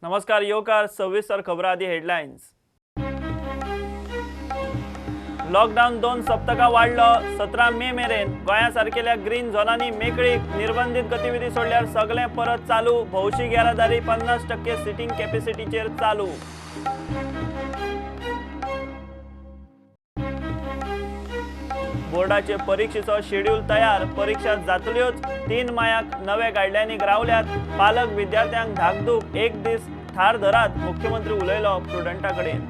नमस्कार योकार सविस्तर खबरां आदी हेडलायन्स। लॉकडाऊन 2 सप्तकां वाढलो। 17 मे मेरेन गोंया सारकेल्या ग्रीन झोनांनी मेकळीक निर्बंधित गतिविधी सोडल्यार सगळें परत चालू। भौशीक येरादारी 50% सिटींग कॅपॅसिटीचेर चालू। बोर्डाचे परीक्षेचो शेड्यूल तयार। परीक्षा जातल्योच 3 मायाक नवे गायडलायनीक रावल्यात। पालक विद्यार्थ्यांक धाकधूक, एक दीस ठार धरात, मुख्यमंत्री उलयलो प्रुडंटा कडेन।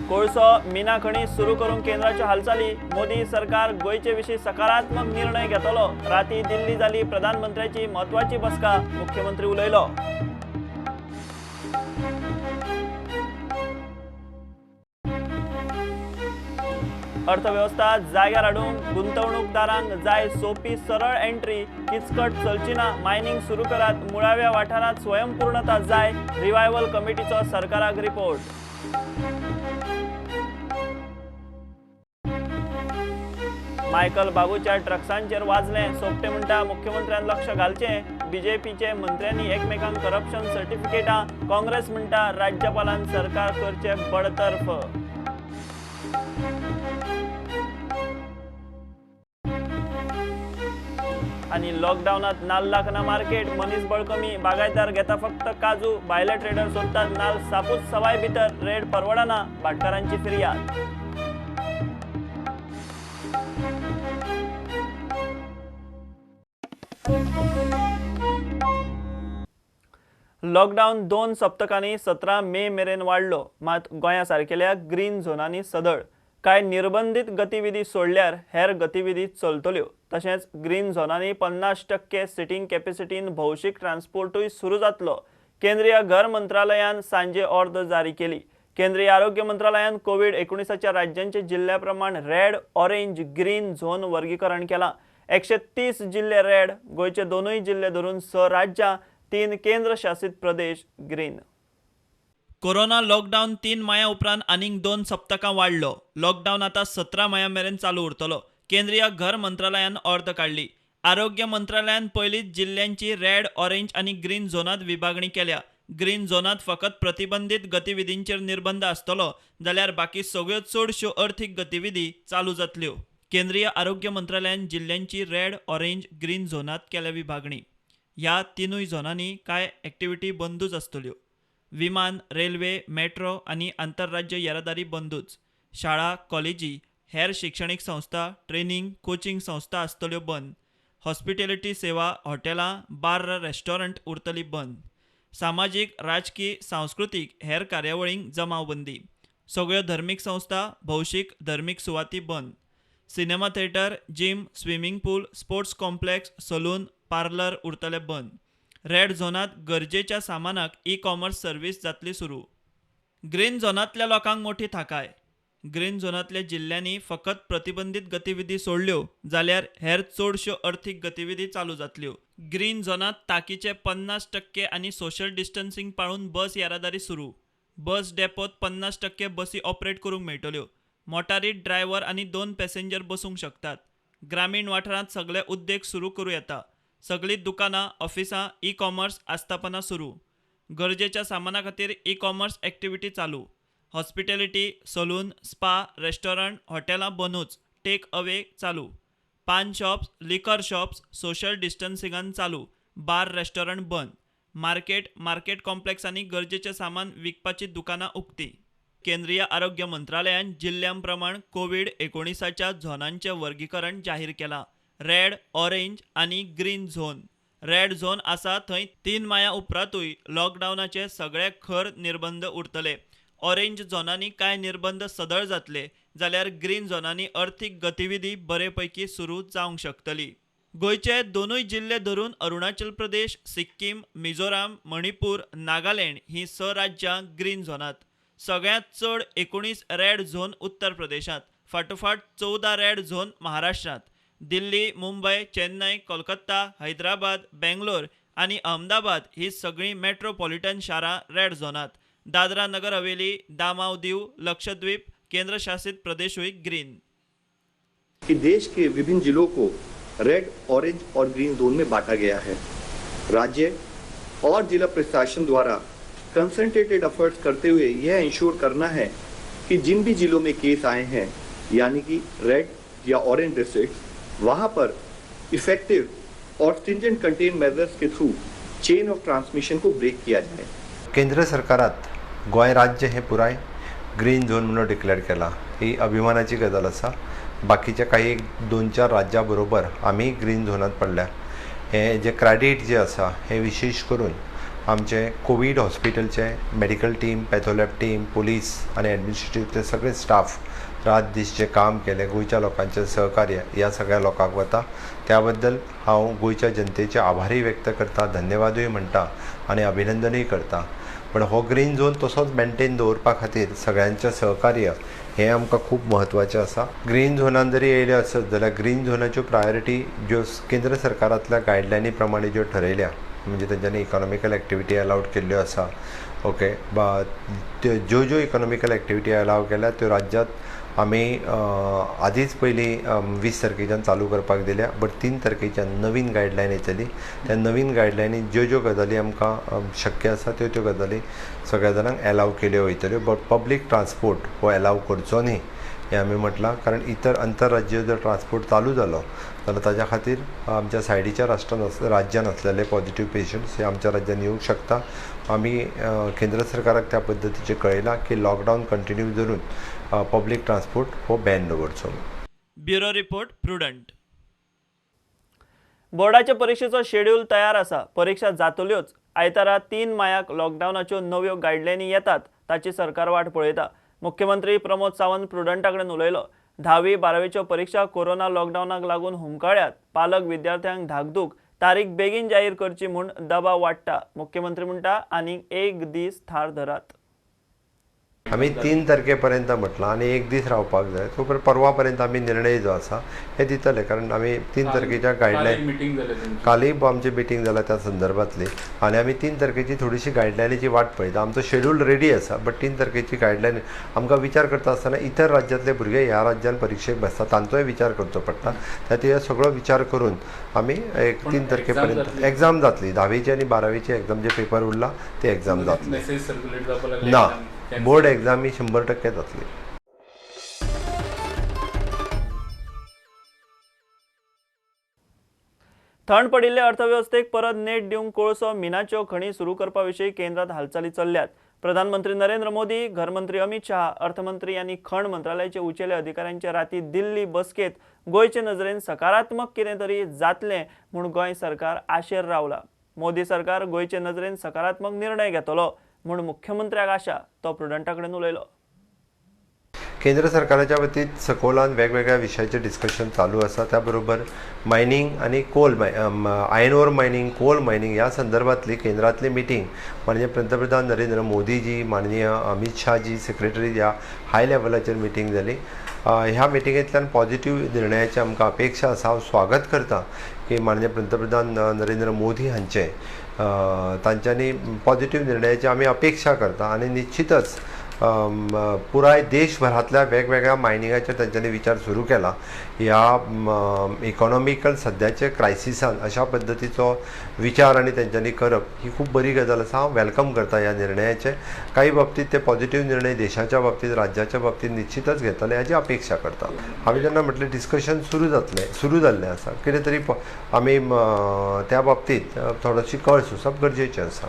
कोळसो मिना खणी सुरू करूंक केंद्राच्यो हालचाली। मोदी सरकार गोंयचे विशीं सकारात्मक निर्णय घेतलो। राती दिल्ली जाली प्रधानमंत्र्याची म्हत्वाची बसका, मुख्यमंत्री उलयलो। अर्थव्यवस्था जाग्यार हाडूंक गुंतवणूकदारांक जाय सोपी सरळ एंट्री। किचकट चलची ना, मायनिंग सुरू करात। मुळाव्या वाठारांत स्वयंपूर्णता जाय। रिवायवल कमिटीचो सरकाराक रिपोर्ट। मायकल बाबूच्या ट्रक्सांचेर वाजले। सोपटे म्हणटा मुख्यमंत्र्यान लक्ष घालचें। बीजेपीचे मंत्र्यांनी एकमेकांक करप्शन सर्टिफिकेटां। काँग्रेस म्हणटा राज्यपालान सरकार करचे बडतर्फ। आणि लॉकडाऊनात नाल्ल लाखना मार्केट। मनीसबळ कमी, बागायतदार घेता फक्त काजू। भायले ट्रेडर सोदतात नाल्ल सापूच सवाय भितर। रेट परवडना, भाटकारांची फिर्याद। लॉकडाऊन 2 सप्तकांनी 17 मे मेरेन वाढलो। मात गोंया सारकेल्या ग्रीन झोनांनी सदळ। कांय निर्बंधित गतिविधी सोडल्यार हेर गतिविधी चलतल्यो। तशेंच ग्रीन झोनांनी 50% सिटींग कॅपॅसिटीन भौशीक ट्रान्सपोर्टूय सुरू जातलो। केंद्रीय घर मंत्रालयान सांजे ऑर्डर जारी केली। केंद्रीय आरोग्य मंत्रालयान कोविड-19च्या राज्यांचे जिल्ल्या प्रमाण रेड, ऑरेंज, ग्रीन झोन वर्गीकरण केलां। 130 जिल्हे रेड, गोंयचे 2 जिल्हे धरून 6 राज्यां, 3 केंद्र शासित प्रदेश ग्रीन। कोरोना लॉकडाऊन 3 माया उपरांत आनीक 2 सप्तकां वाढलो। लॉकडाऊन आता 17 माया मेरेन चालू उरतलो। केंद्रीय घर मंत्रालयान ऑर्डर काढली। आरोग्य मंत्रालयान पयलींच जिल्ह्यांची रेड, ऑरेंज आनी ग्रीन झोनांत विभागणी केल्या। ग्रीन झोनांत फकत प्रतिबंधीत गतिविधींचेर निर्बंध आसतलो, जाल्यार बाकी सगळ्यो चडश्यो अर्थीक गतिविधी चालू जातल्यो। केंद्रीय आरोग्य मंत्रालयान जिल्ह्यांची रेड, ऑरेंज, ग्रीन झोनांत केल्या विभागणी। ह्या 3 झोनांनी कांय एक्टिव्हिटी बंदूच आसतल्यो। विमान, रेल्वे, मेट्रो आनी आंतरराज्य येरादारी बंदूच। शाळा, कॉलेजी, हेर शिक्षणीक संस्था, ट्रेनिंग, कोचिंग संस्था आसतल्यो बंद। हॉस्पिटॅलिटी सेवा, हॉटेलां, बार, रेस्टॉरंट उरतली बंद। सामाजीक, राजकीय, सांस्कृतीक हेर कार्यावळींक जमावबंदी। सगळ्यो धर्मीक संस्था, भौशीक, धर्मीक सुवाती बंद। सिनेमा थिएटर, जिम, स्विमींग पूल, स्पोर्ट्स कॉम्प्लेक्स, सलून, पार्लर उरतले बंद। रेड झोनांत गरजेच्या सामानाक ई-कॉमर्स सर्व्हिस जातली सुरू। ग्रीन झोनांतल्या लोकांक मोठी थाकाय। ग्रीन झोनांतल्या जिल्ह्यांनी फकत प्रतिबंधीत गतिविधी सोडल्यो, जाल्यार हेर चडश्यो अर्थीक गतिविधी चालू जातल्यो। ग्रीन झोनांत ताकीचे 50% आनी सोशल डिस्टन्सिंग पाळून बस येरादारी सुरू। बस डेपोत 50% बसी ऑपरेट करूंक मेळटल्यो। मोटारीत ड्रायव्हर आनी 2 पॅसेंजर बसूंक शकतात। ग्रामीण वाठारांत सगळे उद्देग सुरू करूं येता। सगळीं दुकानां, ऑफिसां, ई-कॉमर्स आस्थापनां सुरू। गरजेच्या सामाना खातीर ई-कॉमर्स एक्टिव्हिटी चालू। हॉस्पिटॅलिटी, सलून, स्पा, रेस्टॉरंट, हॉटेलां बंदूच। टेक अवे चालू। पान शॉप्स, लिकर शॉप्स सोशल डिस्टन्सिंगान चालू। बार, रेस्टॉरंट बंद। मार्केट कॉम्प्लेक्सांनी गरजेचें सामान विकपाची दुकानां उक्तीं। केंद्रीय आरोग्य मंत्रालयान जिल्ह्यां प्रमाण कोविड-19च्या झोनांचें वर्गीकरण जाहीर केलां। रेड, ऑरेंज आनी ग्रीन झोन। रेड झोन आसा थंय 3 माया उपरांतूय लॉकडाऊनाचे सगळे खर निर्बंध उरतले। ऑरेंज झोनांनी कांय निर्बंध सदळ जातले, जाल्यार ग्रीन झोनांनी अर्थीक गतिविधी बरेपैकी सुरू जावंक शकतली। गोंयचे 2 जिल्हे धरून अरुणाचल प्रदेश, सिक्कीम, मिझोराम, मणिपूर, नागालँड ही 6 राज्यां ग्रीन झोनांत। सगळ्यांत चड 19 रेड झोन उत्तर प्रदेशांत, फाटोफाट 14 रेड झोन महाराष्ट्रांत। दिल्ली, मुंबय, चेन्नई, कोलकाता, हैदराबाद, बेंगलोर आनी अहमदाबाद ही सगळीं मेट्रोपॉलिटन शारां रेड झोनांत। दादरा नगर हवेली, दामाव दीव, लक्षद्वीप, केंद्र शासित प्रदेशूय ग्रीन। कि देश के विभिन्न जिलों को रेड, ऑरेंज और ग्रीन जोन में बांटा गया है। राज्य और जिला प्रशासन द्वारा कंसंट्रेटेड एफर्ट्स करते हुए यह इंश्योर करना है कि जिन भी जिलों में केस आए हैं, यानी कि रेड या ऑरेंज डिस्ट्रिक्ट, वहां पर इफेक्टिव और stringent content measures K through chain of transmission को ब्रेक किया जाए। केंद्र सरकारात गोंय राज्य हे पुराय ग्रीन झोन म्हणून डिक्लेअर केला, ही अभिमानाची गजाल आसा। बाकीच्या काही 2-4 राज्यां बरोबर आम्ही ग्रीन झोनात पडल्या। हे जे क्रेडिट जे आसा हे विशेष करून आमचे कोविड हॉस्पिटलचे मेडिकल टीम, पॅथोलॅब टीम, पोलीस आणि ॲडमिनिस्ट्रेटिव्ह सगळे स्टाफ रात दीस जे काम केले, गोयच्या लोकांचे सहकार्य या सगळ्या लोकांक वता, त्याबद्दल हांव गोयच्या जनतेचे आभारी व्यक्त करता, धन्यवादूय म्हणटा आणि अभिनंदनूय करता। पण हो ग्रीन झोन तसोच मेंटेन दवरपा खातीर सगळ्यांचे सहकार्य हे आमकां खूब म्हत्वाचें आसा। ग्रीन झोनान जरी येयले आसत जाल्यार ग्रीन झोनाच्यो प्रायोरिटी ज्यो केंद्र सरकारांतल्या गायडलायनी प्रमाणे ज्यो ठरयल्या, म्हणजे तेंच्यांनी इकॉनॉमिकल एक्टिविटी अलाउड केल्ल्यो आसा, ओके, ज्यो ज्यो इकॉनॉमिकल एक्टिविटी अलाव केल्या त्यो राज्यांत आमी आदींच पयलीं 20 तारखेच्यान चालू करपाक दिल्या, बट 3 तारखेच्यान नवीन गायडलायन येतली। त्या नवीन गायडलायनी ज्यो ज्यो गजाली आमकां शक्य आसा त्यो त्यो गजाली सगळ्या जाणांक अलाव केल्यो वयतल्यो, बट पब्लीक ट्रान्सपोर्ट हो अलाव करचो न्ही हें आमी म्हटलां। कारण इतर आंतरराज्य जर ट्रान्सपोर्ट चालू जालो जाल्यार ताच्या खातीर आमच्या सायडीच्या राज्यान असलेले पॉझिटिव्ह पेशंट्स हे आमच्या राज्यान येवंक शकता। आमी केंद्र सरकाराक त्या पद्दतीचें कळयलां की लॉकडावन कंटिन्यू धरून पब्लीक ट्रान्सपोर्ट हो बॅन दवरचो। Bureau report prudent. बोर्डाच्या परीक्षेचो शेड्यूल तयार आसा, परीक्षा जातल्योच। आयतारा 3 मायाक लॉकडावनाच्यो नव्यो गायडलायनी येतात, ताची सरकार वाट पळयता। मुख्यमंत्री प्रमोद सावंत प्रुडंटा कडेन उलयलो। 10वी-12वीच्यो परीक्षा कोरोना लॉकडावनाक लागून हुमकळ्यात। पालक विद्यार्थ्यांक धाकधूक, तारीख बेगीन जाहीर करची म्हूण दबाव वाडटा। मुख्यमंत्री म्हणटा आनीक 1 दीस थार धरात। आमी 3 तारखेपर्यंत म्हटलां आनी 1 दीस रावपाक जाय, तो परवा पर्यंत आमी निर्णय जो आसा हे दितले। कारण आमी 3 तारखेच्या गायडलायन कालय आमची मिटींग जाल्या त्या संदर्भातली, आनी आमी 3 तारखेची थोडीशी गायडलायनीची वाट पळयता। आमचो शेड्यूल रेडी आसा, बट 3 तारखेची गायडलायन आमकां विचार करता आसतना इतर राज्यांतले भुरगे ह्या राज्यान परीक्षेक बसता तांचोय विचार करचो पडटा। त्या सगळो विचार करून आमी 3 तारखेपर्यंत एग्जाम जातली। 10वीची आनी 12वीची एग्जाम जे पेपर उरला ते एग्जाम जातली ना, बोर्ड एग्जाम ही 100% जातली। थंड पडिल्ले अर्थव्यवस्थेक परत नेट दिवंक कोळसो मिनाच्यो खणी सुरू करपा विशीं केंद्रात हालचाली चल्ल्यात। प्रधानमंत्री नरेंद्र मोदी, घरमंत्री अमित शाह, अर्थमंत्री आनी खण मंत्रालयाचे उंचेले अधिकाऱ्यांचे राती दिल्ली बसकेत गोंयचे नजरेन सकारात्मक कितें तरी जातलें म्हूण गोंय सरकार आशेर रावला। मोदी सरकार गोंयचे नजरेन सकारात्मक निर्णय घेतलो म्हूण मुख्यमंत्र्याक आशा, तो प्रुडंटा कडेन उलयलो। केंद्र सरकाराच्या वतीन सकोलान वेगवेगळ्या विशयाचे डिस्कशन चालू आसा। त्या बरोबर मायनिंग आनी iron ore mining, coal mining ह्या संदर्भातली केंद्रातली मिटींग म्हणजे पंतप्रधान नरेंद्र मोदीजी, माननीय अमित शाहजी, सेक्रेटरी ह्या हाय लेवलाचेर मिटींग जाली। ह्या मिटिंगेंतल्यान पॉझिटिव्ह निर्णयाची आमकां अपेक्षा आसा। हांव स्वागत करता की माननीय पंतप्रधान नरेंद्र मोदी हांचे तांच्यांनी पॉझिटिव्ह निर्णयाची आमी अपेक्षा करता आनी निश्चितच पुराय देशभरातल्या वेगवेगळ्या मायनिंगाचेर तांच्यांनी विचार सुरू केला। ह्या इकॉनॉमिकल सद्याचे क्रायसिसान अशा पद्दतीचो विचार आनी तांच्यांनी करप ही खूब बरी गजाल आसा। हांव वेलकम करता ह्या निर्णयाचे। काही बाबतींत ते पॉझिटिव्ह निर्णय देशाच्या बाबतींत, राज्याच्या बाबतींत निश्चितच घेतले हाची अपेक्षा करता। हांवें जेन्ना म्हटलें डिस्कशन सुरू जाल्लें आसा, कितें तरी आमी त्या बाबतींत थोडीशी कळ सुचप गरजेचें आसा।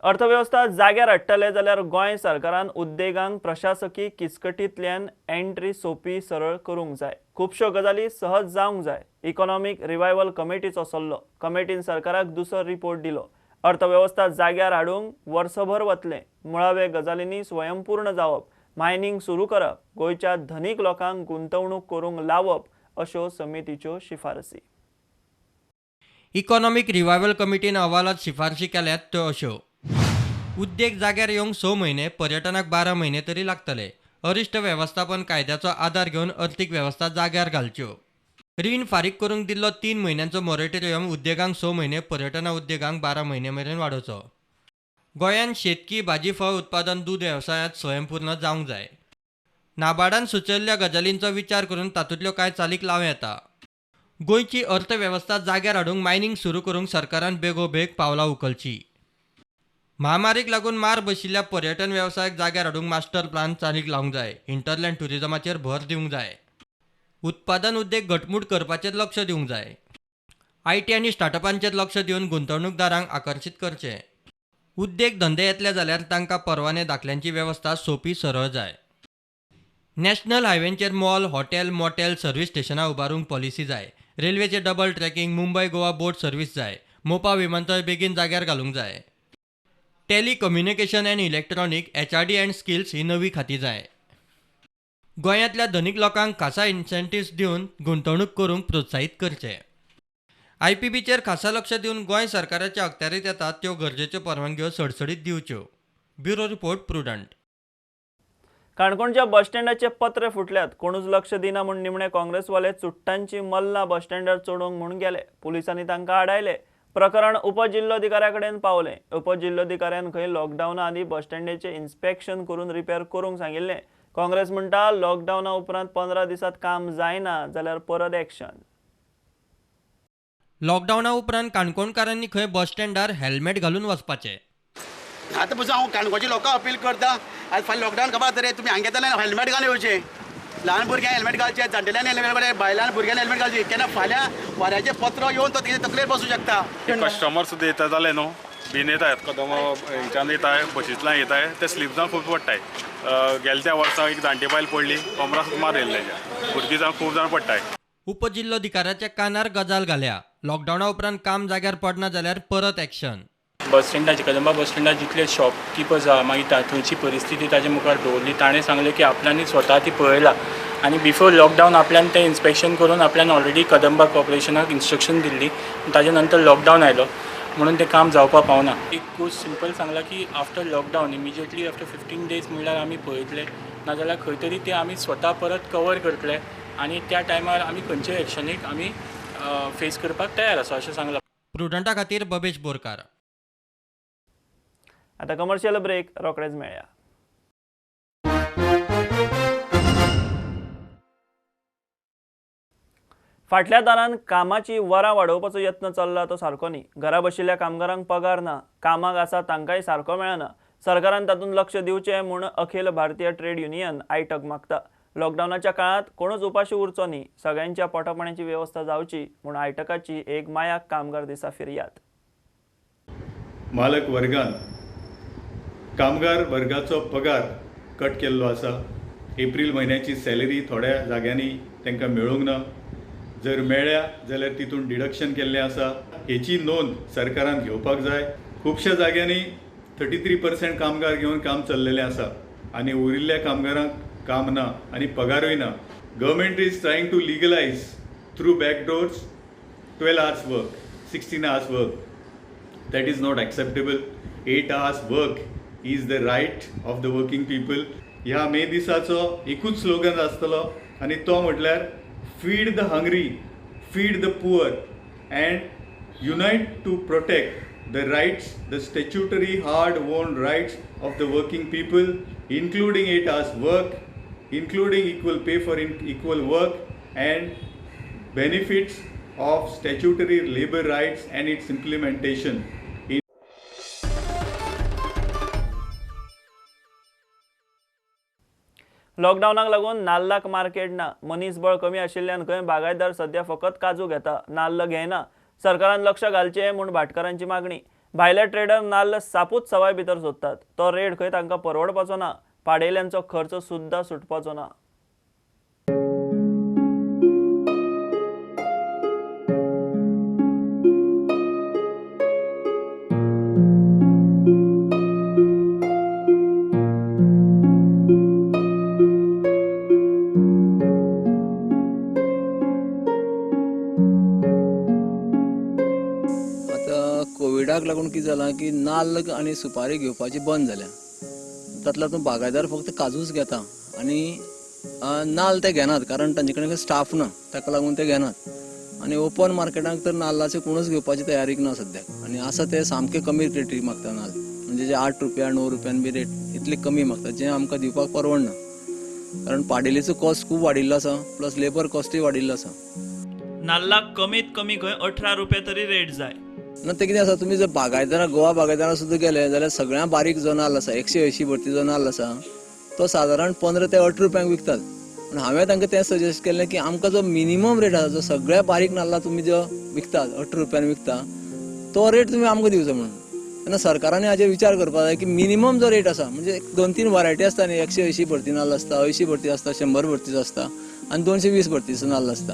अर्थव्यवस्था जाग्यार हाडटले जाल्यार गोंय सरकारान उद्देगांक प्रशासकी किचकटींतल्यान एंट्री सोपी सरळ करूंक जाय। खुबश्यो गजाली सहज जावंक जाय। इकॉनॉमिक रिवायवल कमिटीचो सल्लो, कमिटीन सरकाराक दुसरो रिपोर्ट दिलो। अर्थव्यवस्था जाग्यार हाडूंक वर्सभर वतले। मुळावे गजालींनी स्वयंपूर्ण जावप, मायनिंग सुरू करप, गोंयच्या धनीक लोकांक गुंतवणूक करूंक लावप अश्यो समितीच्यो शिफारसी। इकॉनॉमिक रिवायवल कमिटीन अहवालात शिफारशी केल्यात त्यो अश्यो: उद्देग जाग्यार येवंक 6 महिने, पर्यटनाक 12 महिने तरी लागतले। अरिश्ट वेवस्थापन कायद्याचो आधार घेवन अर्थीक वेवस्था जाग्यार घालच्यो। रीण फारीक करूंक दिल्लो 3 म्हयन्यांचो मॉरेटोरियम उद्देगांक 6 महिने, पर्यटन उद्देगांक 12 महिने मेरेन वाडोवचो। गोंयांत शेतकी, भाजी फळ उत्पादन, दूद वेवसायांत स्वयंपूर्ण जावंक जाय। नाबार्डान सुचयल्ल्या गजालींचो विचार करून तातूंतल्यो कांय चालीक लावं येता. गोंयची अर्थवेवस्था जाग्यार हाडूंक मायनिंग सुरू करूंक सरकारान बेगोबेग पावलां उखलची. महामारीक लागून मार बशिल्ल्या पर्यटन वेवसायाक जाग्यार हाडूंक मास्टर प्लान चालीक लावंक जाय. इंटरलँड टुरिजमाचेर भर दिवंक जाय. उत्पादन उद्देग घटमूट करपाचेर लक्ष दिवंक जाय. IT आनी स्टार्टअपांचेर लक्ष दिवन गुंतवणूकदारांक आकर्शीत करचें. उद्देग धंदे येतले जाल्यार तांकां परवाने दाखल्यांची वेवस्था सोपी सरळ जाय. नॅशनल हायवेंचेर मॉल, हॉटेल, मोटेल, सर्व्हिस स्टेशनां उबारूंक पॉलिसी जाय. रेल्वेचे double tracking, Mumbai Goa boat service जाय. मोपा विमानतळ बेगीन जाग्यार घालूंक जाय. Telecommunication and electronic HRD and skills ही नवी खाती जाय. गोंयांतल्या धनीक लोकांक खासा इन्सेंटिव्स दिवन गुंतवणूक करूंक प्रोत्साहीत करचे. IPBचेर खासा लक्ष दिवन गोंय सरकाराच्या अखत्यारीत येतात त्यो गरजेच्यो परवानग्यो सडसडीत दिवच्यो. Bureau report prudent. काणकोणच्या बस स्टँडाचे पत्रे फुटल्यात. कोणूच लक्ष दिना म्हूण निमणे काँग्रेसवाले चुट्टांची मल्लां बस स्टँडार चडोवंक म्हूण गेले. पुलिसांनी तांकां आडायले. प्रकरण उपजिल्लोधिकाऱ्या कडेन पावलें. उपजिल्लोधिकाऱ्यान खंय लॉकडावना आदी बस स्टँडाचें इन्स्पेक्शन करून रिपेर करूंक सांगिल्लें. काँग्रेस म्हणटा लॉकडावना उपरांत 15 दिसांत काम जायना जाल्यार परत एक्शन. लॉकडावना उपरांत काणकोणकारांनी खंय बस स्टँडार हेल्मेट घालून वचपाचें. आतां पसून हांव काणकोणची लोकांक अपील करता, आज फाल्यां लॉकडावन खबर तरी तुमी हांगा येताले हेल्मेट घालून येवचें. ल्हान भुरग्यांक हेल्मेट घालचें, जाण्टेल्यांनी हेल्मेट घालचें, बायलांनी भुरग्यांनी हेल्मेट घालचें. केन्ना फाल्यां वऱ्याचें पत्र येवन तो तेजे तकलेर बसूं शकता. कस्टमर सुद्दां येता जाले न्हू, बीन येतात कदम हेंच्यान येताय, बशींतल्यान येताय, ते स्लीप जावन खूब पडटाय. गेल्या त्या वर्सा एक जाणटी बायल पडली, कमराक सुद्दां मार येयल्ले, भुरगीं जावन खूब जाण पडटाय. उपजिल्लोधिकाऱ्याच्या कानार गजाल घाल्या. लॉकडावना उपरांत काम जाग्यार पडना जाल्यार परत एक्शन. बस स्टँडाचे कदंबा बस स्टँडार जितले शॉपकिपर्स आहा मागीर थंयची परिस्थिती ताजे मुखार दवरली. ताणें सांगलें की आपल्यानी स्वता ती पळयला आनी बिफोर लॉकडावन आपल्यान तें इन्स्पेक्शन करून आपल्यान ऑलरेडी कदंबा कॉर्पोरेशनाक इन्स्ट्रक्शन दिल्ली. ताजे नंतर लॉकडावन आयलो म्हणून तें काम जावपाक पावना. एक गोश्ट सिंपल सांगला की after lockdown immediately after 15 days म्हणल्यार आमी पळयतले, नाजाल्यार खंय तरी ते आमी स्वता परत कवर करतले आनी त्या टायमार आमी खंयचे एक्शनीक आमी फेस करपाक तयार आसा अशें सांगलां. प्रुडंटा खातीर बबेश बोरकार. आता कमर्शियल ब्रेक रोखडेच मेळया. फाटल्या दारान कामाची वरां वाडोवपाचो यत्न चल्ला तो सारको न्ही. घरा बशिल्ल्या कामगारांक पगार ना, कामाक आसा तांकांय सारको मेळना. सरकारान तातूंत लक्ष दिवचें म्हूण अखिल भारतीय ट्रेड युनियन आयटक मागता. लॉकडावनाच्या काळात कोणूच उपाशी उरचो न्ही, सगळ्यांच्या पोटापाण्याची वेवस्था जावची म्हूण आयटकाची एक मायाक कामगार दिसा फिर्याद. मालक वर्गान कामगार वर्गाचो पगार कट केल्लो आसा. एप्रील म्हयन्याची सॅलरी थोड्या जाग्यांनी तांकां मेळूंक ना. जर मेळ्ळ्या जाल्यार तितून डिडक्शन केल्लें आसा. हेची नोंद सरकारान घेवपाक जाय. खुबश्या जाग्यांनी 33% कामगार घेवन काम चल्लेलें आसा आनी उरिल्ल्या कामगारांक काम ना आनी पगारूय ना. Government is trying to legalise through backdoors 12 hours work, 16 hours work. That is not acceptable. 8 hours work is the right of the working people. ह्या मे दिसाचो एकूच स्लोगन आसतलो आनी तो म्हटल्यार feed the hungry, feed the poor and unite to protect the rights, the statutory hard-won rights of the working people, including 8 hours work, including equal pay for equal work and benefits of statutory labor rights and its implementation. लॉकडावनाक लागून नाल्लाक market ना. मनीसबळ कमी आशिल्ल्यान खंय बागायतदार सध्या फकत काजू घेता, नाल्ल घेयना. सरकारान लक्ष घालचें म्हूण भाटकारांची मागणी. भायले ट्रेडर नाल्ल सापूच सवाय भितर सोदतात. तो रेट खंय तांकां परवडपाचो ना. पाडेल्यांचो खर्च सुद्दां सुटपाचो ना. कोविडाक लागून कितें जालां की नाल्ल आनी सुपारी घेवपाची बंद जाल्या. तातूंत लागून बागायतदार फक्त काजूच घेता आनी नाल्ल ते घेनात, कारण तांचे कडेन स्टाफ ना, ताका लागून ते घेनात. आनी ओपन मार्केटाक तर नाल्लाचे कोणूच घेवपाची तयारीक ना सद्याक. आनी आसा ते सामके कमी रेटीक मागता नाल्ल, म्हणजे जे 8 रुपया 9 रुपयान बी रेट इतले कमी मागतात, जे आमकां दिवपाक परवडना. कारण पाडेलीचो कॉस्ट खूब वाडिल्लो आसा प्लस लेबर कॉस्टूय वाडिल्लो आसा. नाल्लाक कमीत कमी खंय 18 रुपया तरी रेट जाय. ना ते कितें आसा तुमी जर बागायतारा गोवा बागायतारा सुद्दां गेले जाल्यार सगळ्यां बारीक जो नाल्ल आसा 180 भरती जो नाल्ल आसा तो सादारण 15 ते 18 रुपयांक विकतात. पण हांवें तांकां तें सजेस्ट केलें की आमकां जो मिनिमम रेट आसा जो सगळ्या बारीक नाल्ला तुमी जो विकतात 18 रुपयान विकता तो रेट तुमी आमकां दिवचो म्हणून. तेन्ना सरकारान हाचेर विचार करपाक जाय की मिनिमम जो रेट आसा म्हणजे 2-3 वरायटी आसता न्ही 180 भरती नाल्ल आसता 80 भरती आसता 100 भरतीचो आसता आनी 220 भरतीचो नाल्ल आसता.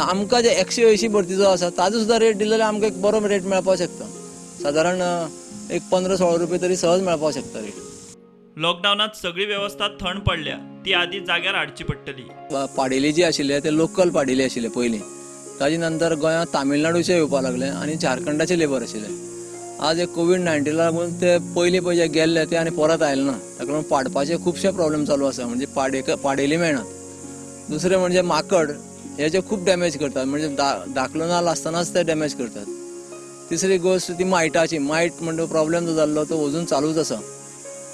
आमकां जे 180 भरतीचो आसा ताजो सुद्दां रेट दिलो जाल्यार आमकां एक बरो रेट मेळपाक शकता. सादारण एक 15-16 रुपये तरी सहज मेळपाक शकता रेट. लॉकडावनात सगळी वेवस्था थंड पडल्या ती आदी जाग्यार हाडची पडटली. पाडेली जी आशिल्ले ते लोकल पाडेली आशिल्ले पयलीं. ताजे नंतर गोंयांत तामिळनाडूचे येवपाक लागले आनी झारखंडाचे लेबर आशिल्ले. आज एक कोविड-19 लागून ते पयलीं जे गेल्ले ते आनी परत आयले ना. ताका लागून पाडपाचे खुबशे प्रॉब्लेम चालू आसा म्हणजे पाडेली मेळनात. दुसरें म्हणजे माकड हेचे खूब डॅमेज करतात म्हणजे धाकलो नाल्ल आसतनाच ते डॅमेज करतात. तिसरी गोष्ट ती मायटाची मायट म्हणजे प्रॉब्लेम जो जाल्लो तो अजून चालूच आसा.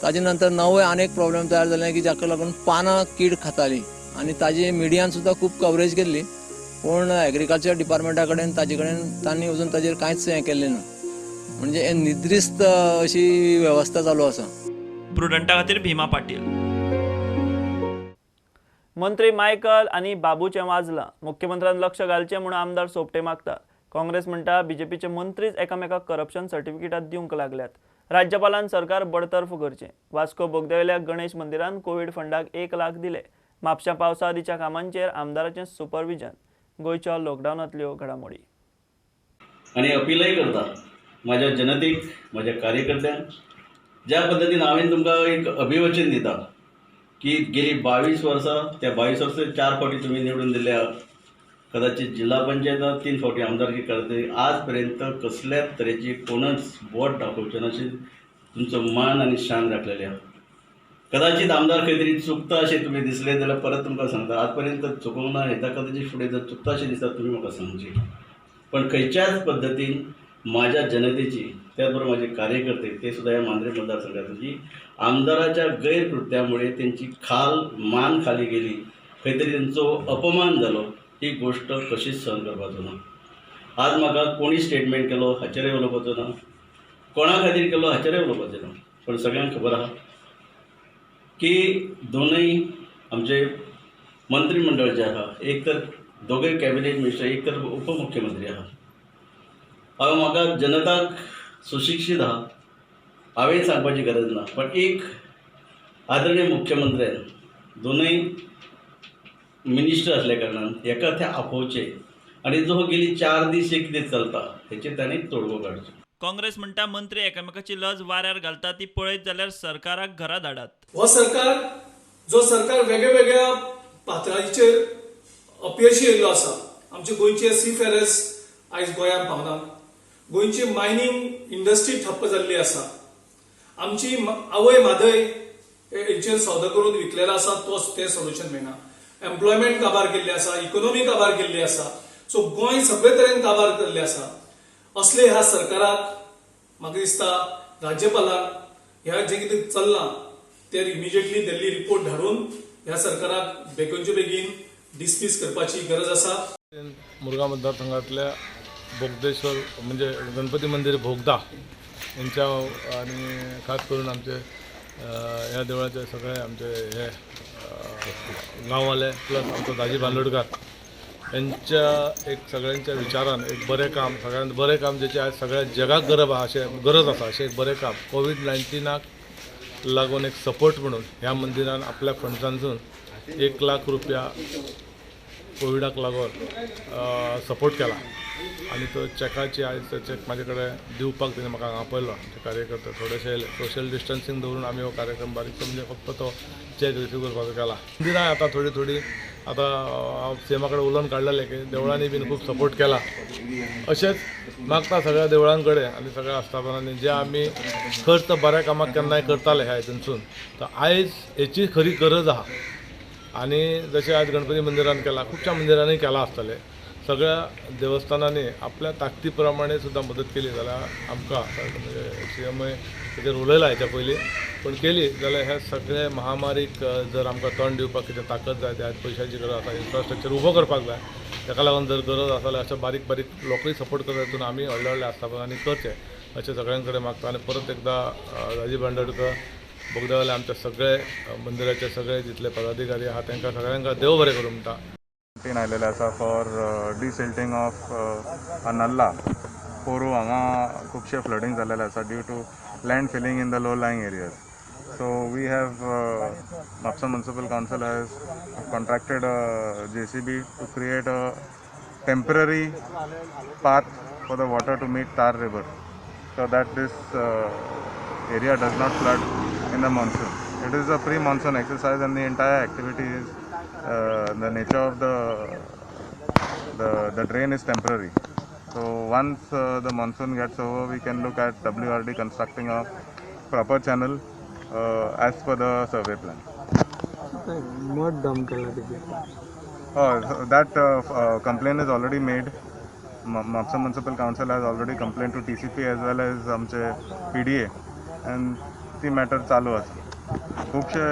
ताजे नंतर नवे अनेक प्रॉब्लेम तयार जाले की जाका लागून पानां कीड खाताली आनी ताजी मिडियान सुद्दां खूब कवरेज केल्ली पूण एग्रीकल्चर डिपार्टमेंटा कडेन ताजे कडेन तांणी अजून ताजेर कांयच हें केल्लें ना. म्हणजे निद्रिस्त अशी वेवस्था चालू आसा. प्रुडंटा खातीर भीमा पाटील. मंत्री मायकल आनी बाबूचें वाजलां. मुख्यमंत्र्यान लक्ष घालचें म्हणून आमदार सोपटे मागता. काँग्रेस म्हणटा बीजेपीचे मंत्रीच एकामेकाक करप्शन सर्टिफिकेटां दिवंक लागल्यात. राज्यपालान सरकार बडतर्फ करचें. वास्को बोगद्यावेल्या गणेश मंदिरान कोविड फंडाक 1 लाख दिले. म्हापश्यां पावसा आदींच्या कामांचेर आमदाराचें सुपरविजन. गोंयच्या लॉकडावनांतल्यो घडामोडी. आणि अपीलय करता माझ्या जनतेक माझ्या कार्यकर्त्यांक ज्या पद्दतीन हांवें तुमकां एक अभिवचन दिता की गेली 22 वर्सां त्या 22 वर्सां 4 फावटी तुमी निवडून दिल्या. कदाचित जिल्हा पंचायतात 3 फावटी आमदारकी करतली. आज पर्यंत कसल्याच तरेची कोणच बोट दाखोवचें नाशिल्लें. तुमचो मान आनी शान राखलेले आहा. कदाचित आमदार खंय तरी चुकता अशें तुमी दिसले जाल्यार परत तुमकां सांगता आज पर्यंत चुकोवंक ना. येता कदाचित फुडें जर चुकता अशें दिसता तुमी म्हाका सांगचें. पण खंयच्याच पद्दतीन माझ्या जनतेची त्याचबरोबर माझे कार्यकर्ते ते सुद्धा या मांद्रे मतदारसंघातली आमदाराच्या गैरकृत्यामुळे त्यांची मान खाली गेली खंय तरी त्यांचो अपमान जालो ही गोष्ट कशीच सहन करपाचो ना. आज म्हाका कोणी स्टेटमेंट केलो हाचेरय उलोवपाचो ना कोणा खातीर केलो हाचेरय उलोवपाचें ना. पण सगळ्यांक खबर आहा की दोनूय आमचे मंत्रिमंडळ जे आहा एक तर दोगूय कॅबिनेट मिनिस्टर एक तर उपमुख्यमंत्री आहा. हांवें म्हाका जनताक सुशिक्षीत आहा हांवें सांगपाची गरज ना. पण एक आदरणीय मुख्यमंत्र्यान दोनूय मिनिस्टर असल्या कारणान एका ते आपोवचे आनी जो गेली 4 दीस एक कितें चलता हेचेर तांणी तोडगो काडचो. काँग्रेस म्हणटा मंत्री एकामेकाची लज वाऱ्यार घालता ती पळयत जाल्यार सरकाराक घरा धाडात. हो सरकार जो सरकार वेगळ्या वेगळ्या पात्रांचेर अपयशी येयल्लो आसा. आमचे गोंयचे सीफेरस आयज गोंयांत पावना. गोंयची मायनिंग इंडस्ट्री ठप्प जाल्ली आसा. आमची आवय म्हादय हेचेर सौदा करून विकलेलो आसा तें सोल्युशन मेळना. एम्प्लॉयमेंट काबार केल्ली आसा इकॉनॉमी काबार केल्ली आसा. सो गोंय सगळे तरेन काबार केल्लें आसा. असले ह्या सरकाराक म्हाका दिसता राज्यपालाक ह्या जें कितें चल्लां तें इमिजिएटली दिल्ली रिपोर्ट धाडून ह्या सरकाराक बेगीनचे बेगीन डिसमीस करपाची गरज आसा. मुरगांव मतदारसंघातल्या बोगदेश्वर म्हणजे गणपती मंदिर भोगदा यांच्या आणि खास करून आमचे ह्या देवळाचे सगळे आमचे हे गांववाले प्लस आमचो दाजी बांदोडकार यांच्या एक सगळ्यांच्या विचारान एक बरें काम सगळ्यांत बरें काम जेचे आज सगळ्या जगाक गरज आसा अशें एक बरें काम कोविड-19 लागून एक सपोर्ट म्हणून ह्या मंदिरान आपल्या फंड्सांसून 1 लाख रुपया कोविडाक लागून सपोर्ट केला आणि तो चॅकाची आयज तो चॅक म्हाजे कडेन दिवपाक तेणें म्हाका आपयलो. आमचे कार्यकर्ते थोडेशे सोशल डिस्टन्सिंग दवरून आमी हो कार्यक्रम बारीकसो म्हणजे फक्त तो चॅक रिसीव करपाचो केला. मंदिरां आतां थोडी आतां हांव सीएमा कडेन उलोवन काडलेलें की देवळांनी बीन खूब सपोर्ट केला. अशेंच मागता सगळ्या देवळां कडेन आनी सगळ्या आस्थापनांनी जे आमी खर्च बऱ्या कामाक केन्नाय करताले ह्या हितूनसून तर आयज हेची खरी गरज आहा. आणि जशें आज गणपती मंदिरान केला खुबश्या मंदिरांनी केला आसतलें सगळ्या देवस्थानांनी आपल्या ताकदीप्रमाणे सुद्धा मदत केली जाल्यार आमकां म्हणजे CMय तेजेर उलयला हेच्या पयलीं पण केली जाल्यार ह्या सगळे महामारीक जर आमकां तोंड दिवपाक कितें ताकद जाय त्या पयशांची गरज आसा इन्फ्रास्ट्रक्चर उबो करपाक जाय ताका लागून जर गरज आसा जाल्यार अशे बारीक बारीक लोकूय सपोर्ट करता तातूंत आमी व्हडले व्हडले आस्थापनांनी करचे अशें सगळ्यां कडेन मागता आनी परत एकदां राजीव बांदोडकर बोगद्यावेले आमचे सगळे मंदिराचे सगळे जितले पदाधिकारी आहा तांकां सगळ्यांक देव बरें करूं म्हणटा कॅम्पेन आयलेलें आसा फॉर डिसिल्टिंग ऑफ नल्ला पोरू हांगा खुबशे फ्लडिंग जाल्लेले आसा due to land filling in the low lying areas so we have Mapusa municipal council has contracted JCB to create a temporary path for the water to meet Tar River so that this area does not flood in the monsoon. It is a pre-monsoon exercise and the entire activity is the nature of the drain is temporary. So once the monsoon gets over, we can look at WRD constructing a proper channel as per the survey plan. Mud dump That complaint is already made. Mapsa Municipal Council has already complained to TCP as well as आमचे PDA and ती matter चालू आसा खुबशे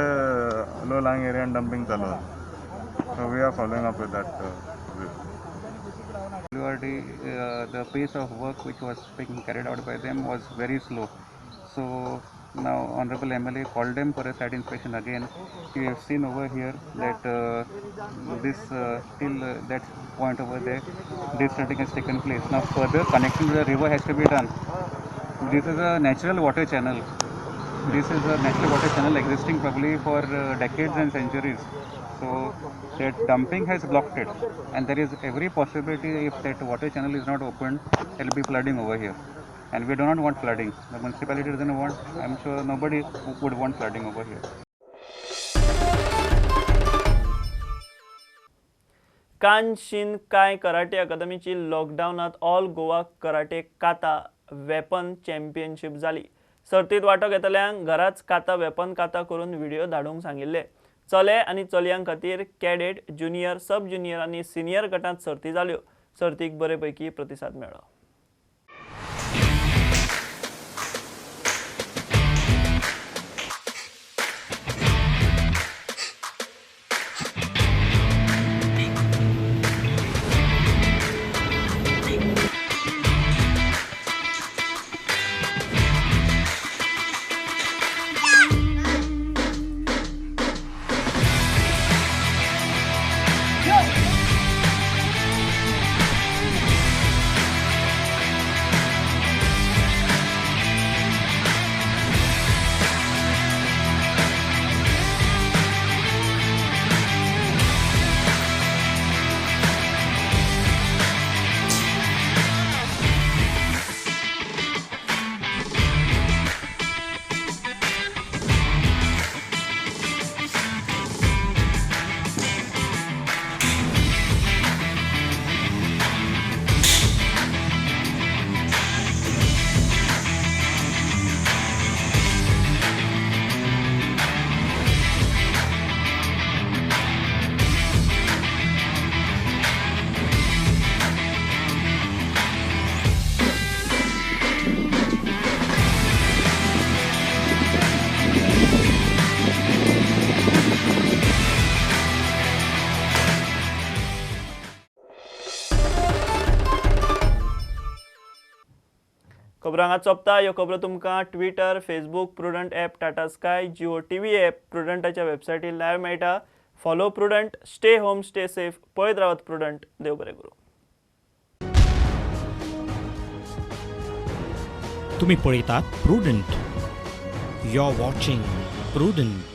low lying एरियान dumping चालू आसा so we are following up with that WRD, the pace of work which was being carried out by them was very slow. So now Honorable MLA called them for a site inspection again. We have seen over here that this till that point over there, desilting has taken place. Now further connection to the river has to be done. This is a natural water channel. This is a natural water channel existing probably for decades and centuries. So that dumping has blocked it, and there is every possibility if that water channel is not opened, there will be flooding over here, and we do not want flooding. The municipality doesn't want. I'm sure nobody would want flooding over here. कान शिन काय karate अकादमीची लॉकडाऊनात all Goa karate काता weapon championship जाली. सर्तीत वांटो घेतल्यांक घराच काता weapon काता करून व्हिडिओ धाडूंक सांगिल्ले. चले आनी चलयां खातीर कॅडेट, ज्युनियर, सब ज्युनियर आनी सिनियर गटांत सर्ती जाल्यो. सर्तीक बरेपैकी प्रतिसाद मेळ्ळो. खबरांगा चोपता ह्यो खबरो तुमकां Twitter, Facebook, Prudent app, Tata sky, Jio TV app, प्रुडंटाच्या वेबसायटीर लायव्ह मेळटा. Follow Prudent, stay home, stay safe, पळयत रावत प्रुडंट. देव बरें करूं. तुम्ही पळयतात Prudent. You are watching prudent.